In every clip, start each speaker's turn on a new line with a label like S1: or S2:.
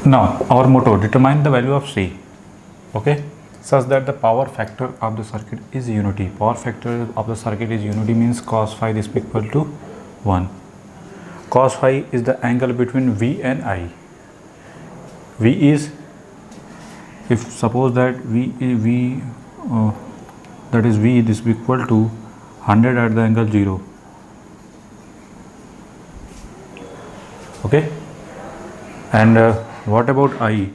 S1: Now our motto, determine the value of C, okay, such that the power factor of the circuit is unity. Power factor of the circuit is unity means cos phi is equal to 1. Cos phi is the angle between V and I. V is, if suppose that that is V is equal to 100 at the angle 0, okay, and what about I?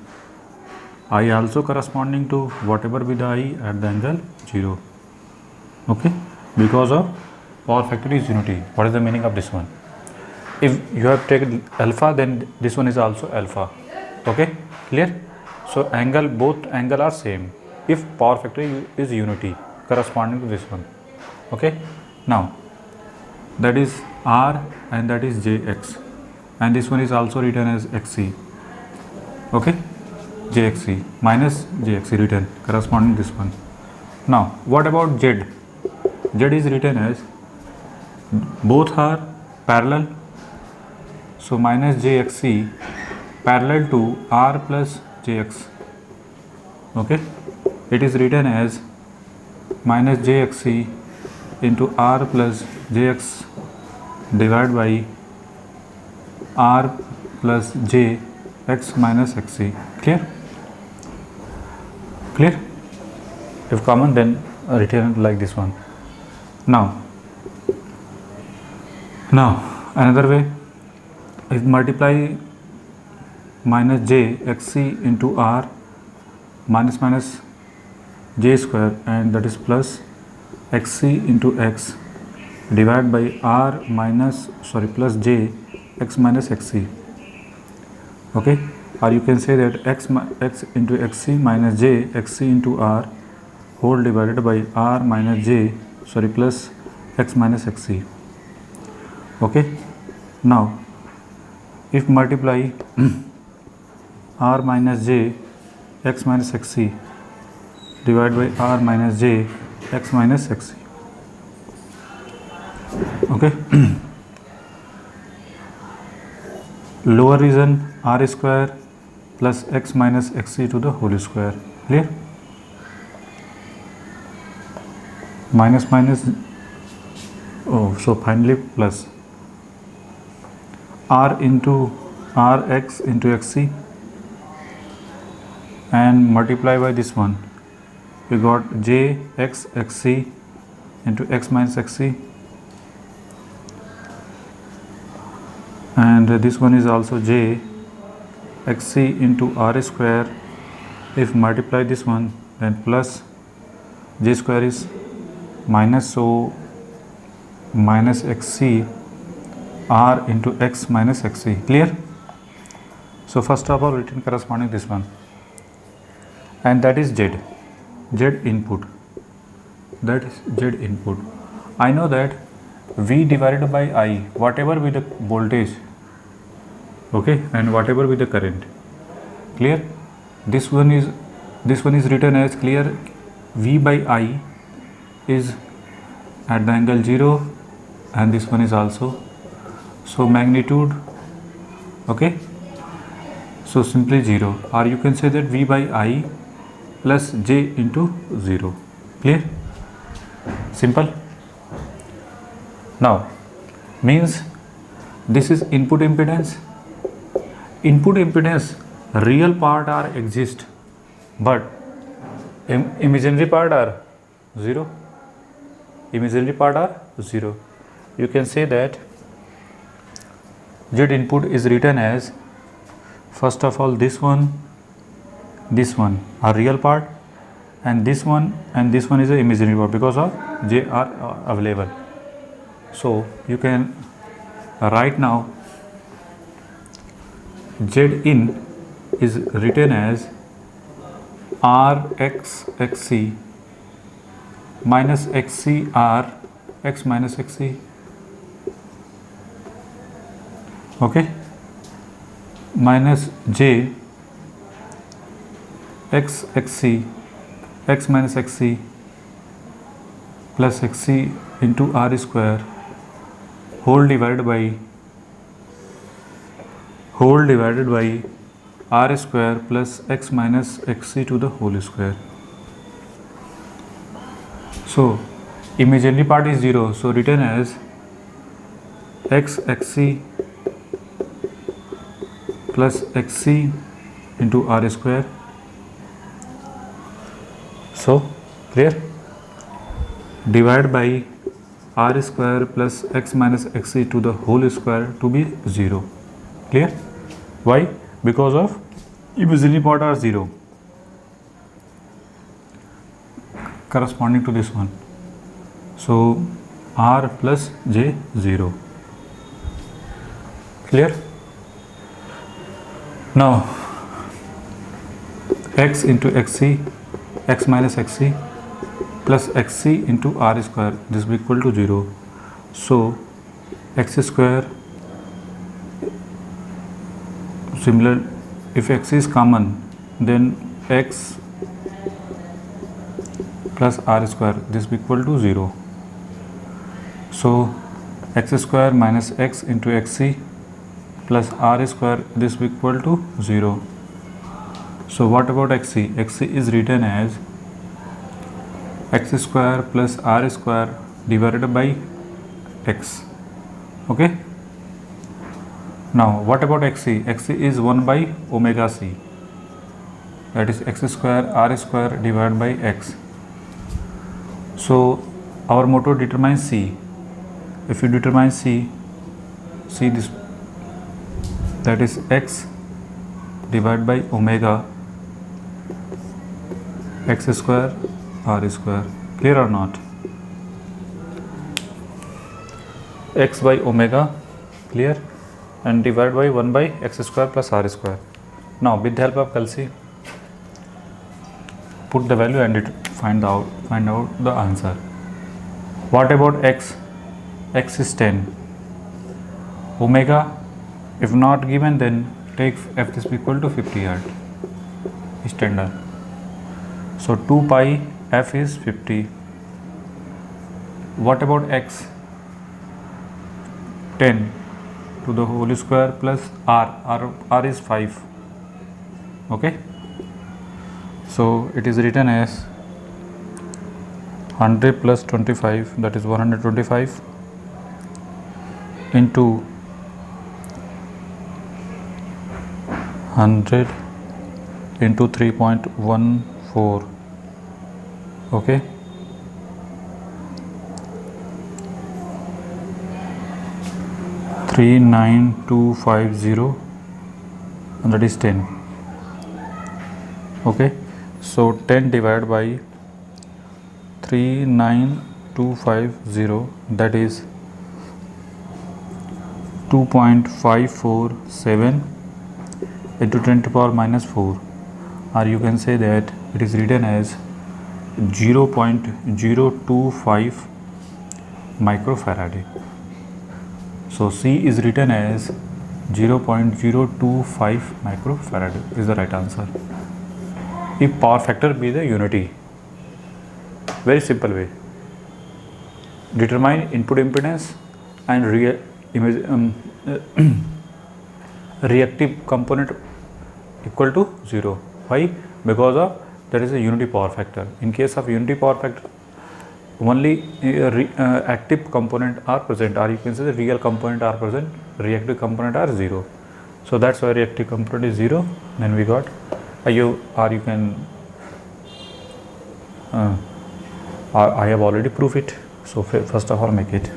S1: I also corresponding to whatever be the I at the angle 0, okay, because of power factor is unity. What is the meaning of this one? If you have taken alpha, then this one is also alpha, okay, clear? So angle, both angle are same if power factor is unity corresponding to this one, okay. Now that is R and that is Jx, and this one is also written as Xc, okay, Jxc minus Jxc written corresponding to this one. Now what about Z? Z is written as, both are parallel, so minus Jxc parallel to R plus Jx, okay, it is written as minus Jxc into R plus Jx divided by R plus Jx minus Xc. Clear? Clear? If common, then written like this one. Now another way, if multiply minus Jxc into R minus J square, and that is plus Xc into X divided by R plus J X minus Xc, okay, or you can say that X into Xc minus J Xc into R whole divided by R minus J plus X minus Xc, okay. Now if multiply R minus J X minus Xc divided by R minus J X minus Xc, okay. Lower region R square plus X minus Xc to the whole square. Clear? Minus, so finally plus R into Rx into Xc and multiply by this one, we got Jx Xc into X minus Xc, and this one is also J Xc into R square. If multiply this one, then plus J square is minus, so minus Xc R into X minus Xc. Clear? So first of all written corresponding this one, and that is Z input, that is Z input. I know that V divided by I, whatever be the voltage, okay, and whatever be the current. Clear? This one is written as, clear, V by I is at the angle 0, and this one is also, so magnitude, okay, so simply 0, or you can say that V by I plus J into 0. Clear? Simple. Now means this is input impedance. Input impedance, real part are exist, but imaginary part are 0. Imaginary part are 0. You can say that Z input is written as, first of all this one are real part, and this one is a imaginary part because of J are available. So you can write now Z in is written as Rx Xc minus Xc R X minus Xc, okay, minus J X Xc X minus Xc plus Xc into R square whole divided by r square plus x minus xc to the whole square. So imaginary part is 0, so written as x xc plus xc into r square. So clear? Divide by r square plus x minus xc to the whole square to be 0. Clear? Why? Because of imaginary part are 0 corresponding to this one. So r plus j 0. Clear? Now x into xc, x minus xc plus xc into r square, this will be equal to 0. So x square, similar, if x is common, then x plus r square, this will be equal to 0. So x square minus x into xc plus r square, this will be equal to 0. So what about xc? xc is written as x square plus r square divided by x. Okay. Now what about xc? xc is 1 by omega c, that is x square r square divided by x. So our motto determines c. If you determine c, see this, that is x divided by omega x square r square. Clear or not? X by omega, clear, and divided by 1 by x square plus r square. Now with the help of calci, put the value and find out the answer. What about x? X is 10. Omega, if not given, then take f is equal to 50 Hz standard. So 2 pi f is 50. What about x? 10 to the whole square plus r is 5. Okay. So it is written as 100 plus 25, that is 125 into 100 into 3.14. Okay. Three 9250, and that is 10. Okay. So 10 divided by 39250, that is 2.547 into 10 to the power minus 4, or you can say that it is written as 0.025 microfarad. So C is written as 0.025 microfarad is the right answer. If power factor be the unity, very simple way. Determine input impedance and reactive component equal to 0. Why? Because of there is a unity power factor. In case of unity power factor, only active component are present, or you can say the real component are present, reactive component are 0. So that's why reactive component is 0. Then we got you can I have already proved it. So first of all, make it.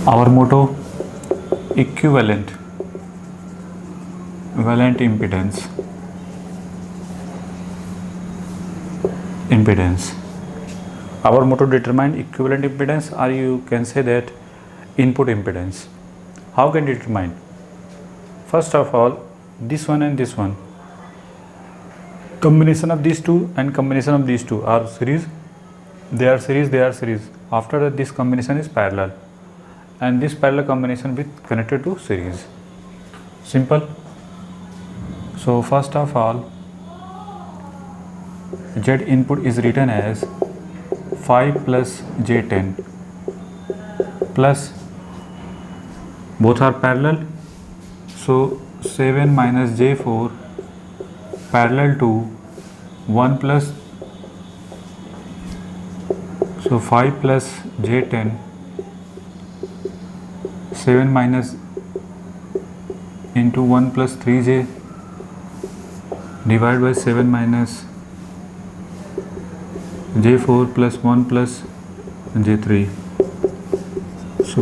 S1: Our motto, equivalent impedance. Our motto determine equivalent impedance, or you can say that input impedance. How can determine? first of all, this one and this one, combination of these two and combination of these two are series. They are series. After that, this combination is parallel, and this parallel combination will connected to series. Simple. So first of all, Z input is written as 5 plus J10 plus, both are parallel, so 7 minus J4 parallel to 1 plus, so 5 plus J10, 7 minus into 1 plus 3J divided by 7 minus J4 plus 1 plus J3. So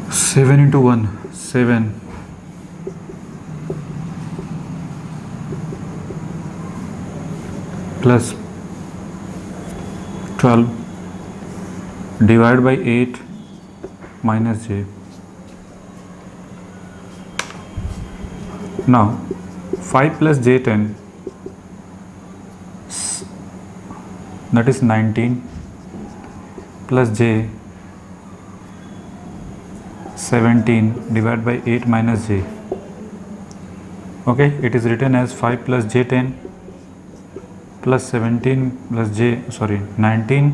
S1: 7 into 1, 7 plus 12 divided by 8 minus J. Now 5 plus J10, that is 19, plus J 17 divided by 8 minus J. Okay, it is written as 5 plus J10 plus 17 plus 19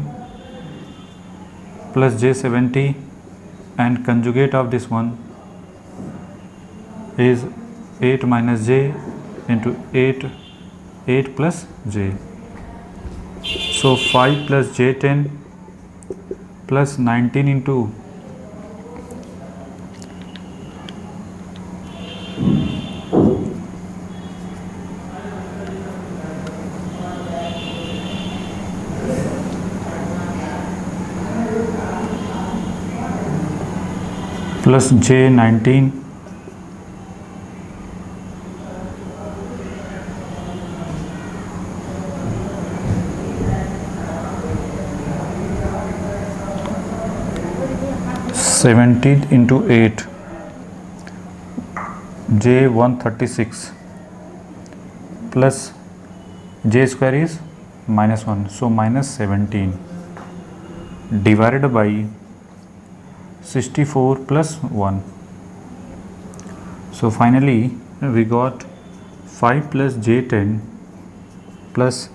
S1: plus J70, and conjugate of this one is 8 minus J into 8 plus J. So 5 plus J10 plus 19 into plus J19 17 into 8, J 136 plus J square is minus 1, so minus 17 divided by 64 plus 1. So finally we got 5 plus J10 plus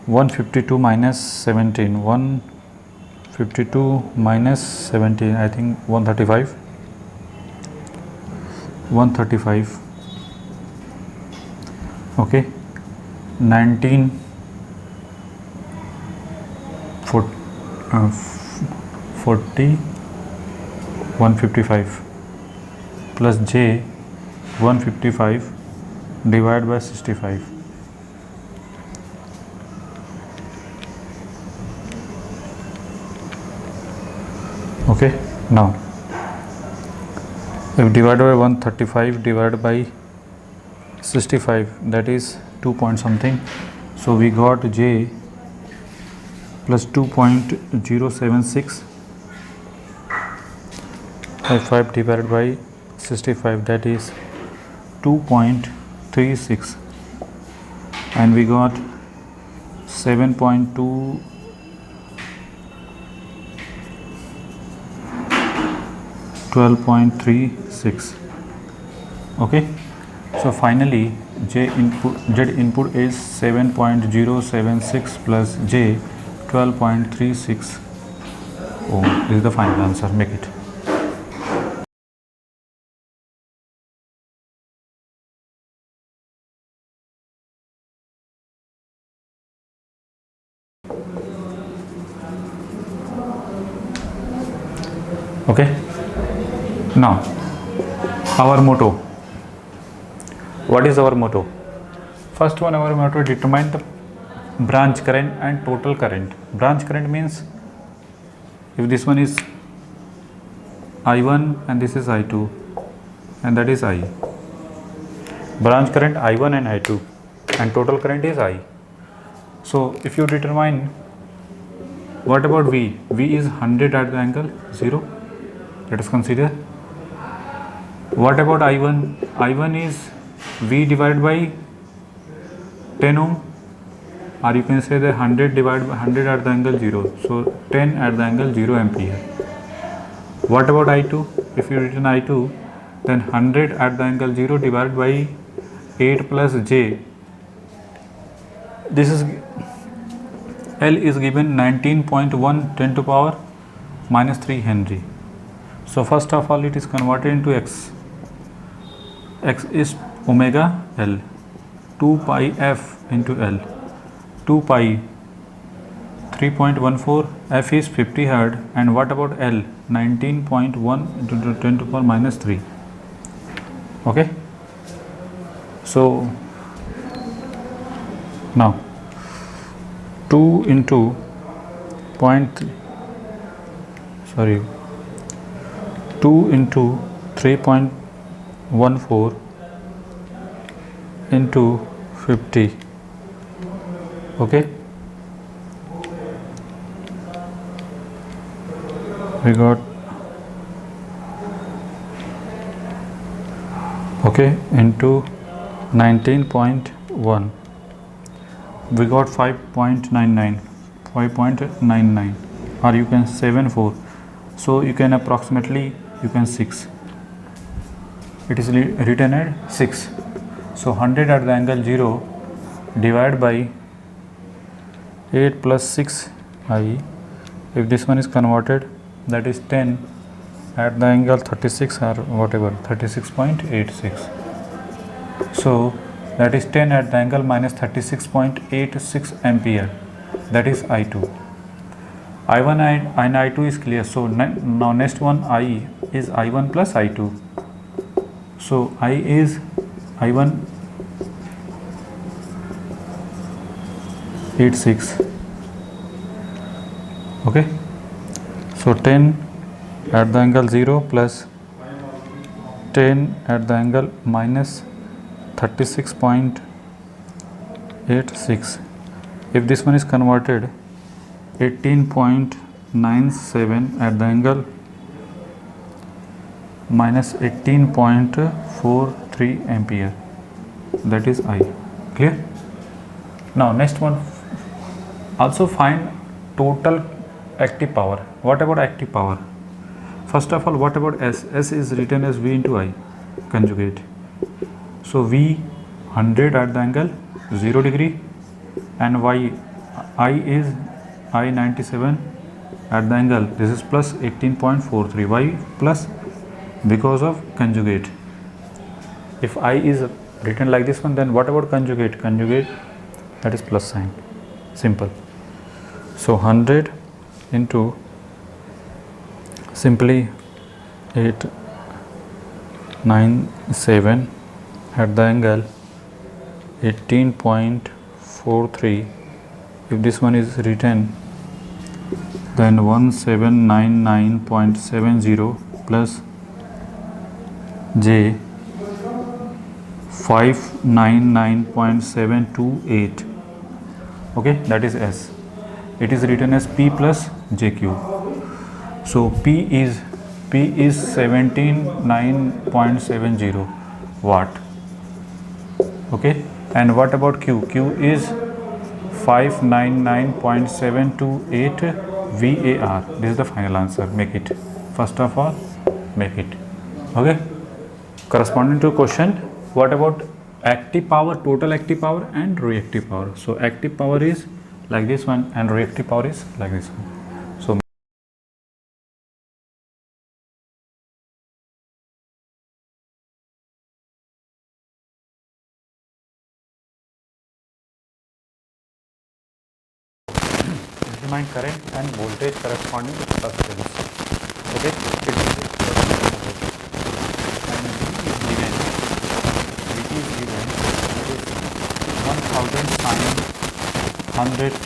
S1: 152 minus 17, 152 minus 17, I think 135, okay, 19 40 155 plus J 155 divided by 65. Okay, now if divided by 135 divided by 65, that is 2 point something, so we got J plus 2.076 by 5 divided by 65, that is 2.36, and we got 7.2 12.36. Okay, so finally Z input is 7.076 plus J 12.36 ohm. This is the final answer. Make it. Okay, now our motto. What is our motto? First one, our motto, determine the branch current and total current. Branch current means if this one is I1 and this is I2 and that is I. Branch current I1 and I2 and total current is I. So if you determine, what about V? V is 100 at the angle 0. Let us consider. What about I1? I1 is V divided by 10 ohm, or you can say the 100 divided by 100 at the angle 0. So 10 at the angle 0 ampere. What about I2? If you written I2, then 100 at the angle 0 divided by 8 plus j. This is L is given 19.1 10 to power minus 3 Henry. So first of all, it is converted into X. X is omega L, 2 pi F into L, 2 pi 3.14, F is 50 Hz, and what about L? 19.1 into 10 to power minus 3. Okay. So now 2 into 2 into 3.14 into 50. Okay, we got into 19.1, we got 5.99, or you can 74. So you can approximately, you can 6, it is written at 6. So 100 at the angle 0 divided by 8 plus 6 I, if this one is converted, that is 10 at the angle 36 or whatever, 36.86. So that is 10 at the angle minus 36.86 ampere, that is I2. I1 and I2 is clear. So now next one, I is I1 plus I2. So I is I1 86. Okay, so 10 at the angle 0 plus 10 at the angle minus 36.86. if this one is converted, 18.97 at the angle minus 18.43 ampere, that is I. Clear? Now next one, also find total active power. What about active power? First of all, what about S? S is written as V into I conjugate. So V 100 at the angle 0 degree, and Y I is I 97 at the angle, this is plus 18.43. Why plus? Because of conjugate. If I is written like this one, then what about conjugate? Conjugate, that is plus sign. Simple. So 100 into simply 897 at the angle 18.43. if this one is written, then 1799.70 plus J 599.728. okay, that is S. It is written as P plus JQ. So P is 79.70 watt. Okay, and what about Q? Q is 599.728 VAR. This is the final answer. Make it. First of all, make it. Okay. Corresponding to question, what about active power, total active power and reactive power? So active power is like this one and reactive power is like this one. So determine current and voltage corresponding to capacitance. Okay, it is and V is given, that is 1000 sin 100 t,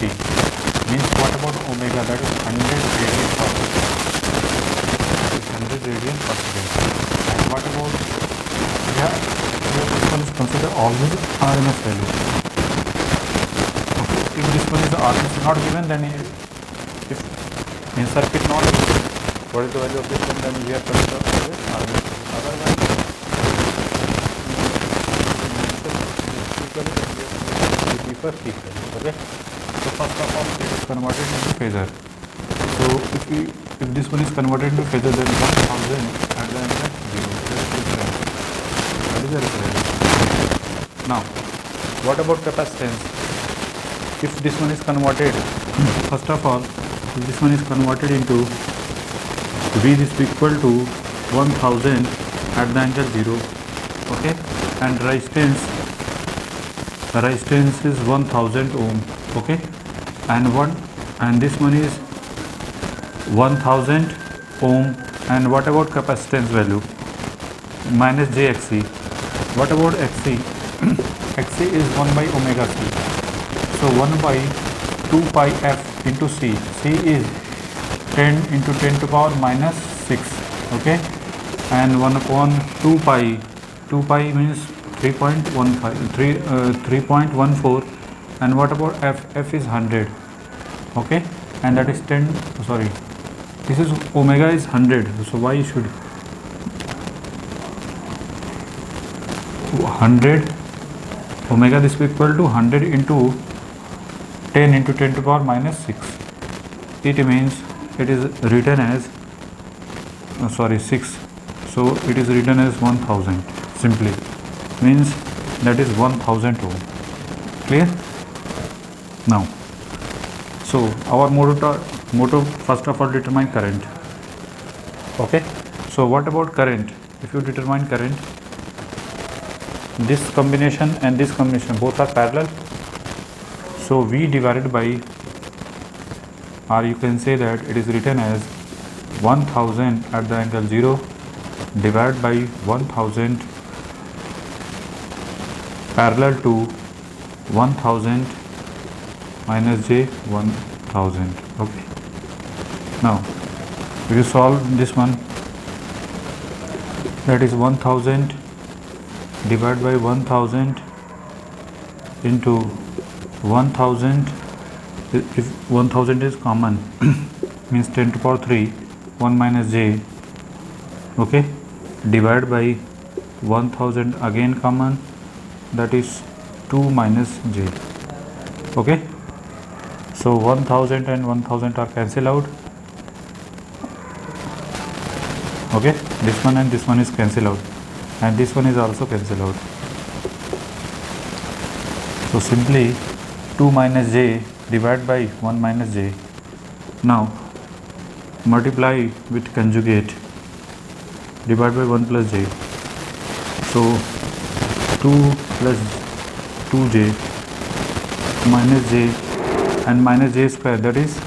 S1: means what about omega, that is 100 radian per second. That is 100 radian per second. And what about, here this one is considered always RMS value. Okay, if this one is RMS not given, then if in circuit not what is the value of this one, then we are considered always arbitrary. Otherwise, we prefer equal. Okay. So first of all, it is converted into phasor. So if this one is converted into phasor, then 1000 at the end of 0. That is the reference. Now, what about capacitance? If this one is converted, first of all, if this one is converted into V is equal to 1000 at the angle 0, okay, and resistance is 1000 ohm, okay, and this one is 1000 ohm. And what about capacitance value? Minus jXc. What about Xc? Xc is 1 by omega c. So 1 by 2 pi f into c. C is 10 into 10 to power minus 6. Okay, and 1 upon 2 pi. 2 pi means 3.14. And what about f? F is 100. Okay, and that is 10. Sorry, this is omega is 100. So why should 100 omega this is equal to 100 into 10 into 10 to power minus 6. It means it is written as 6. So it is written as 1000 simply, means that is 1000 ohm. Clear? Now, so our motto first of all determine current. Okay, so what about current? If you determine current, this combination and this combination both are parallel, so V divided by, or you can say that it is written as 1000 at the angle 0 divided by 1000 parallel to 1000 minus j 1000. Okay, now if you solve this one, that is 1000 divided by 1000 into 1000. If 1000 is common means 10 to power 3, 1 minus j, okay, divided by 1000 again common, that is 2 minus j. Okay, so 1000 and 1000 are cancelled out. Okay, this one and this one is cancelled out, and this one is also cancelled out. So simply 2 minus j divided by 1 minus j. Now multiply with conjugate, divide by 1 plus j. So 2 plus 2j minus j and minus j square, that is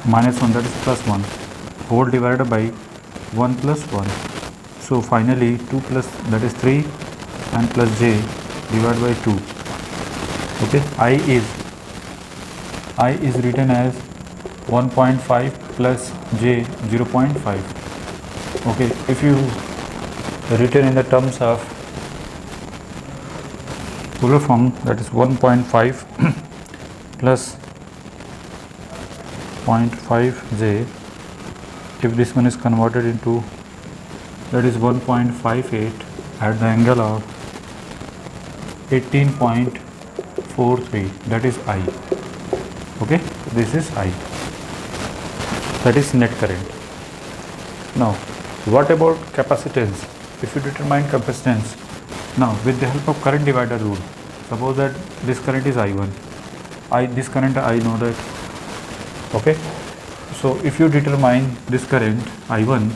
S1: minus 1, that is plus 1, whole divided by 1 plus 1. So finally 2 plus, that is 3, and plus j divided by 2. Okay, I is written as 1.5 plus j 0.5. Okay, if you written in the terms of polar form, that is 1.5 plus 0.5 j. If this one is converted into, that is 1.58 at the angle of 18.43, that is I. Okay, this is I, that is net current. Now what about capacitance? If you determine capacitance, now with the help of current divider rule, suppose that this current is I1, this current I know that. Okay, so if you determine this current I1,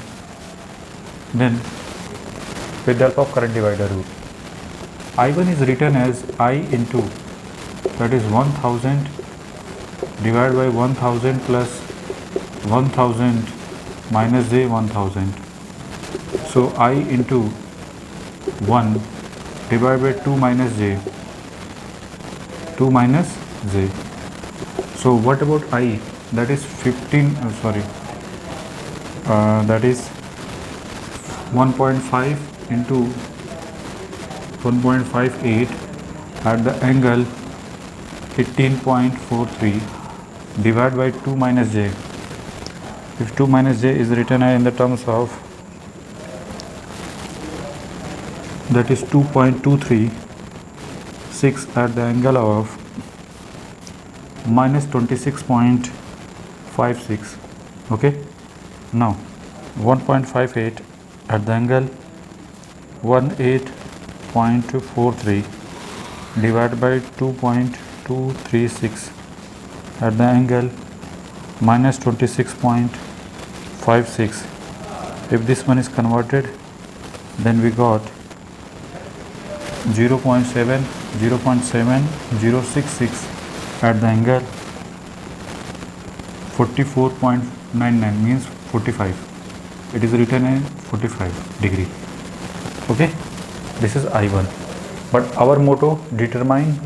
S1: then with the help of current divider rule, I1 is written as I into, that is 1000 divided by 1000 plus 1000 minus j 1000. So I into 1 divided by 2 minus j, 2 minus j. So what about I? That is 15, that is 1.5 into 1.58 at the angle 18.43 divided by 2 minus j. if 2 minus j is written in the terms of, that is 2.236 at the angle of minus 26.56. Okay, now 1.58 at the angle 18.43 divided by 2.236 at the angle minus 26.56. If this one is converted, then we got 0.7066 at the angle 44.99, means 45. It is written in 45 degree. Okay, this is I1. But our motto, determine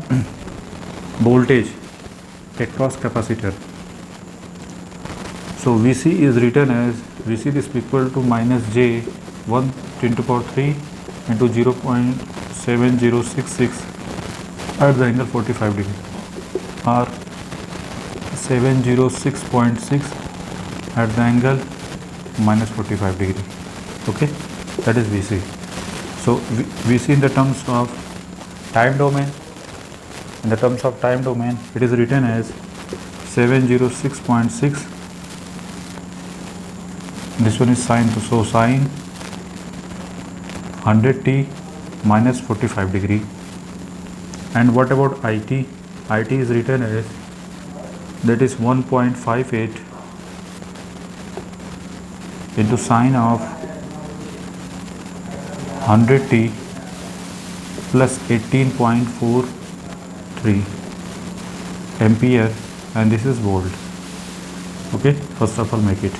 S1: voltage across capacitor. So Vc is written as, Vc is equal to minus j 1 10 to power 3 into 0.7066 at the angle 45 degree, or 706.6 at the angle minus 45 degree. Okay, that is Vc. So Vc in the terms of time domain, it is written as 706.6. This one is sine, so sine 100t minus 45 degree. And what about it? It is written as, that is 1.58 into sine of 100t plus 18.43 ampere, and this is volt. Okay, first of all make it.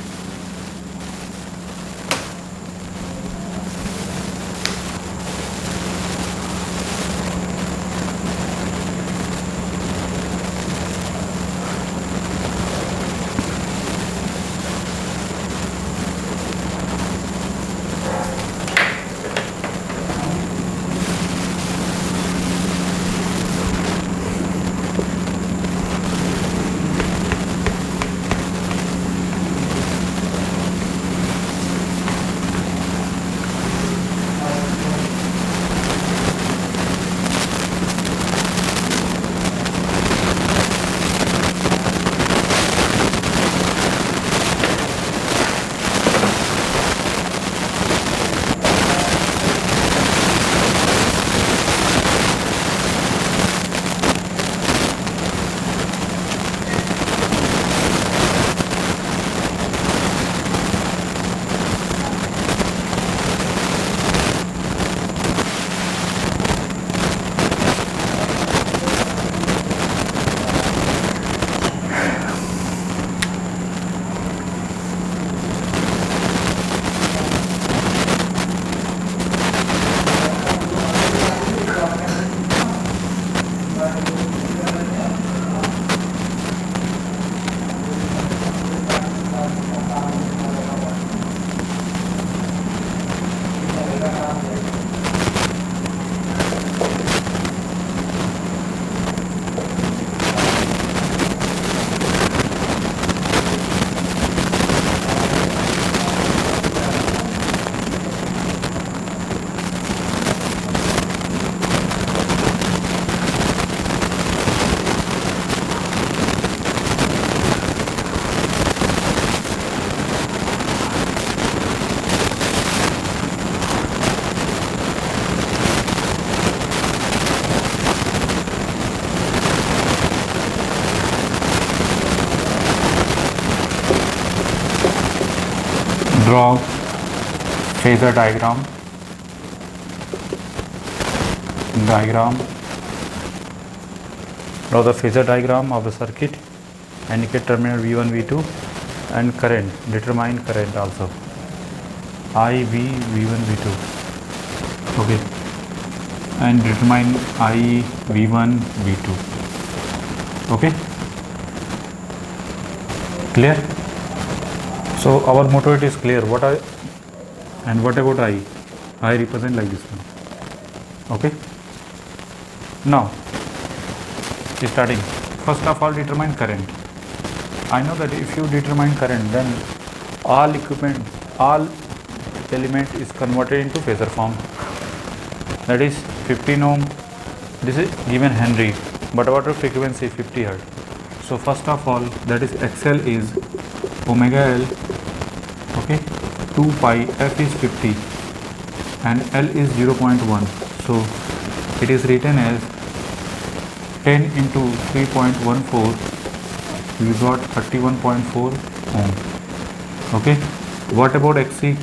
S1: Draw phasor diagram. Draw the phasor diagram of the circuit. Indicate terminal V1, V2 and current. Determine current also. I, V, V1, V2. Okay. And determine I, V1, V2. Okay. Clear? So our motto, it is clear. What about I? I represent like this one. Okay. Now, starting. First of all, determine current. I know that if you determine current, then all element is converted into phasor form. That is 15 ohm. This is given Henry, but what are frequency? 50 Hz. So first of all, that is XL is omega L, okay, 2 pi, F is 50 and L is 0.1. So it is written as 10 into 3.14, we got 31.4 ohm. Okay, what about XC?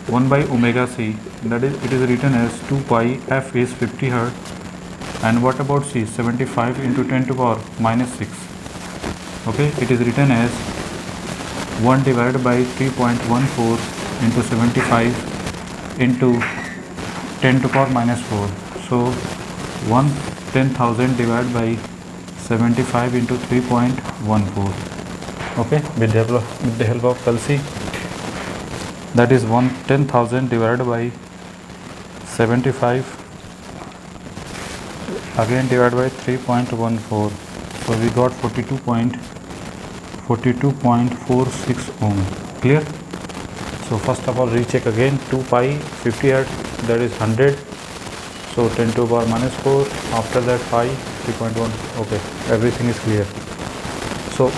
S1: 1 by omega C, that is, it is written as 2 pi, F is 50 Hz. And what about C? 75 into 10 to the power minus 6. Okay, it is written as 1 divided by 3.14 into 75 into 10 to the power minus 4. So 10,000 divided by 75 into 3.14. Okay, with the help of Kalsi, that is 10,000 divided by 75 again divided by 3.14. So we got 42.46 ohm. Clear? So first of all recheck again. 2 pi 50 Hz, that is 100. So 10 to the power minus 4. After that pi 3.1. Okay, everything is clear. So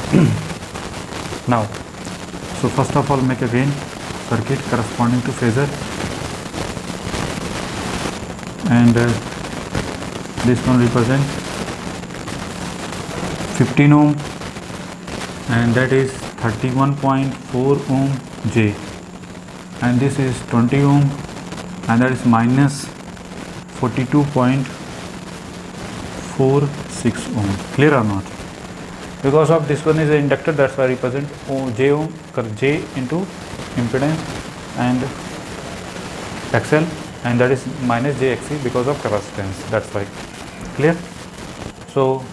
S1: now, so first of all make again circuit corresponding to phasor, and this one represent 15 ohm, and that is 31.4 ohm J, and this is 20 ohm, and that is minus 42.46 ohm. Clear or not? Because of this one is an inductor, that's why I represent J ohm, J into impedance and XL, and that is minus JXC because of capacitance, that's why. Clear? So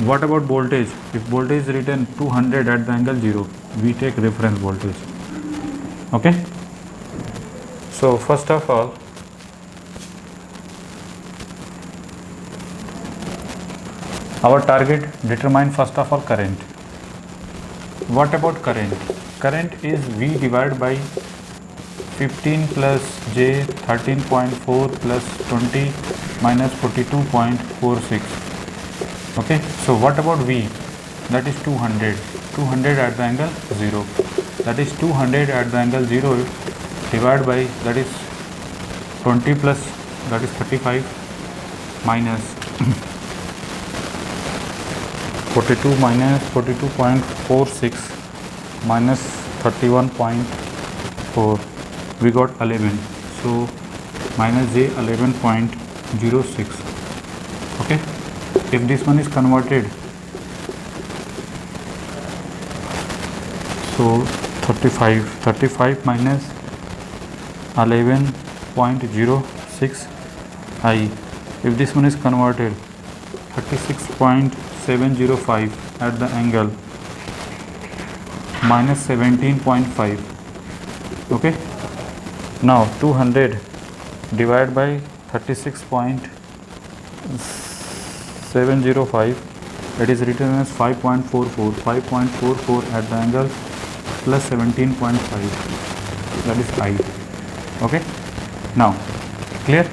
S1: what about voltage? If voltage is written 200 at the angle 0, we take reference voltage. Okay, so first of all, our target, determine first of all current. What about current? Current is V divided by 15 plus J, 13.4 plus 20 minus 42.46. Okay, so what about V? That is 200. 200 at the angle 0. That is 200 at the angle 0 divided by, that is 20 plus, that is 35 minus 42 minus 42.46 minus 31.4, we got 11. So minus J 11.06. Okay, if this one is converted, so 35 minus 11.06 I, if this one is converted, 36.705 at the angle minus 17.5. okay, now 200 divided by 36.705, it is written as 5.44 at the angle plus 17.5, that is I. Okay, now clear?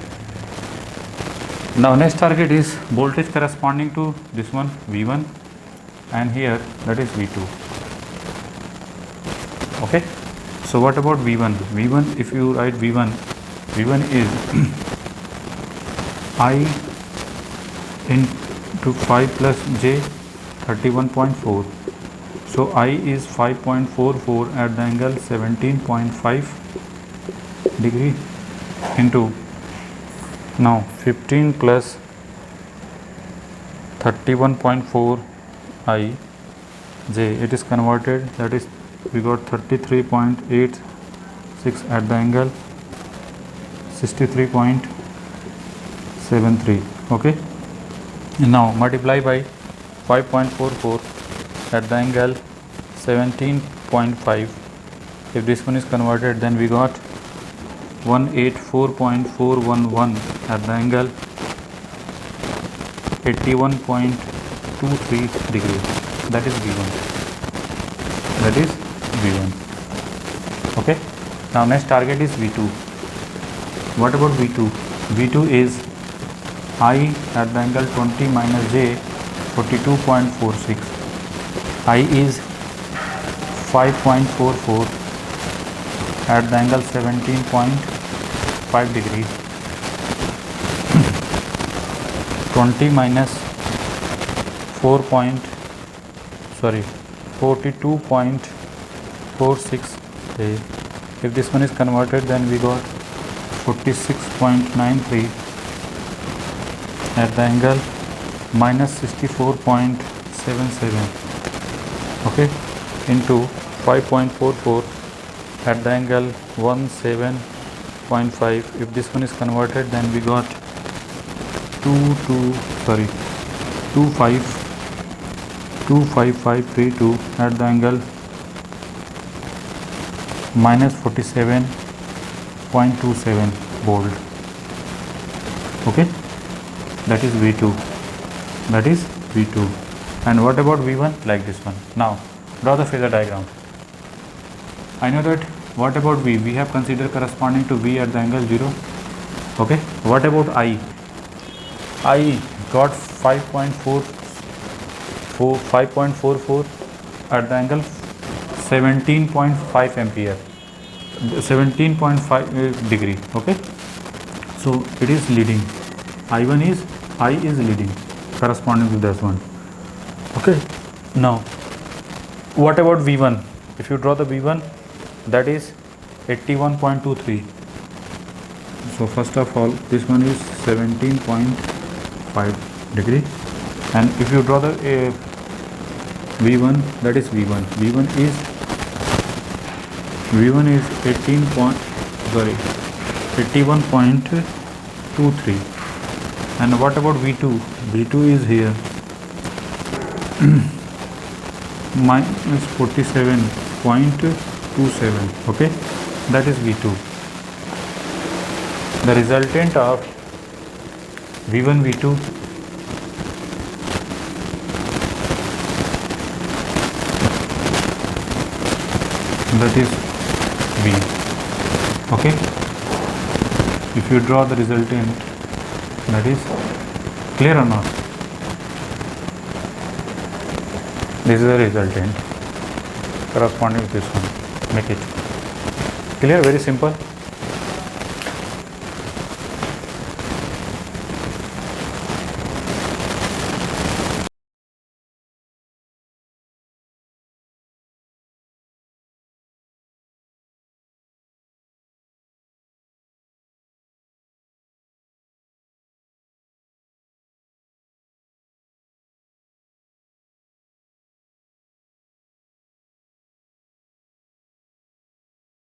S1: Now next target is voltage corresponding to this one V1, and here that is V2. Okay, so what about V1? V1, if you write V1 is I into 5 plus J 31.4. So I is 5.44 at the angle 17.5 degree into, now 15 plus 31.4 I J, it is converted, that is we got 33.86 at the angle 63.73. okay, now multiply by 5.44 at the angle 17.5. if this one is converted, then we got 184.411 at the angle 81.23 degree. That is V1. Now next target is V2. What about V2? V2 is I at the angle 20 minus J 42.46. I is 5.44 at the angle 17.5 degrees. 20 minus 42.46. If this one is converted, then we got 46.93 at the angle minus 64.77. Okay, into 5.44 at the angle 17.5. If this one is converted, then we got 25532 at the angle minus 47.27 volt. Okay, that is V2. That is V2. And what about V1? Like this one. Now draw the phasor diagram. I know that. What about V? We have considered corresponding to V at the angle 0. Okay. What about I? I got 5.44 at the angle 17.5 ampere, 17.5 degree. Okay. So it is leading. I is leading, corresponding to this one. Okay. Now what about V1? If you draw the V1, that is 81.23. So first of all, this one is 17.5 degree, and if you draw the V1, that is V1. V1 is 81.23. And what about V2? V2 is here minus 47.27. Okay, that is V2. The resultant of V1 V2 that is V. Okay, if you draw the resultant, that is clear or not? This is the resultant corresponding to this one. Make it clear, very simple.